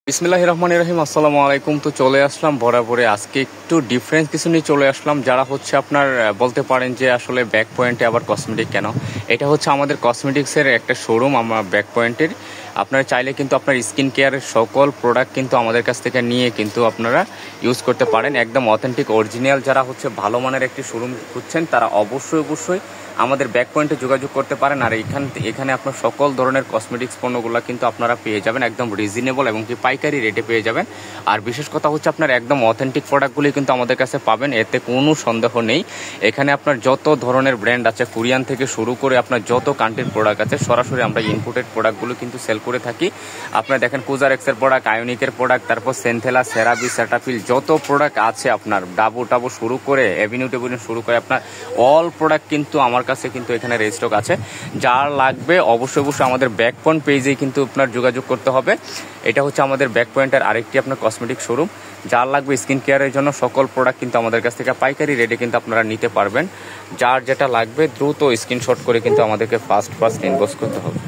বিসমিল্লাহির রহমানির রহিম। আসসালামু আলাইকুম। তো চলে আসলাম বরাবরে আজকে একটু ডিফারেন্স কিছু নিয়ে চলে আসলাম। যারা হচ্ছে আপনার বলতে পারেন যে আসলে ব্যাক পয়েন্টে আবার কসমেটিক কেন, এটা হচ্ছে আমাদের কসমেটিক্সের একটা শোরুম। আমার ব্যাক পয়েন্টের আপনারা চাইলে কিন্তু আপনার স্কিন কেয়ারের সকল প্রোডাক্ট কিন্তু আমাদের কাছ থেকে নিয়ে কিন্তু আপনারা ইউজ করতে পারেন। একদম অথেন্টিক অরিজিনাল যারা হচ্ছে ভালো মানের একটি শোরুম খুঁজছেন তারা অবশ্যই আমাদের ব্যাক পয়েন্টে যোগাযোগ করতে পারেন। আর এখানে আপনার সকল ধরনের কসমেটিক্স পণ্যগুলো কিন্তু আপনারা পেয়ে যাবেন একদম রিজনেবল এবং কি পাইকারি রেটে পেয়ে যাবেন। আর বিশেষ কথা হচ্ছে আপনার একদম অথেন্টিক প্রোডাক্টগুলি কিন্তু আমাদের কাছে পাবেন, এতে কোনো সন্দেহ নেই। এখানে আপনার যত ধরনের ব্র্যান্ড আছে, কোরিয়ান থেকে শুরু করে আপনার যত কান্ট্রির প্রোডাক্ট আছে, সরাসরি আমরা ইনপুটেড প্রোডাক্টগুলো কিন্তু সেল করে থাকি। আপনারা দেখেন কোজারেক্সের প্রোডাক্ট, আয়োনিকের প্রোডাক্ট, তারপর সেন্থেলা, সেরাবি, সেটাফিল যত প্রোডাক্ট আছে আপনার ডাবু শুরু করে এভিনিউ শুরু করে আপনার অল প্রোডাক্ট কিন্তু আমার কাছে কিন্তু এখানে রেস্টক আছে। যার লাগবে অবশ্যই আমাদের ব্যাক পয়েন্ট পেজেই কিন্তু আপনার যোগাযোগ করতে হবে। এটা হচ্ছে আমাদের ব্যাক পয়েন্টের আরেকটি আপনার কসমেটিক শোরুম। যার লাগবে স্কিন কেয়ারের জন্য সকল প্রোডাক্ট কিন্তু আমাদের কাছ থেকে পাইকারি রেটে কিন্তু আপনারা নিতে পারবেন। যার যেটা লাগবে দ্রুত স্ক্রিনশট করে কিন্তু আমাদেরকে ফার্স্ট ইনবক্স করতে হবে।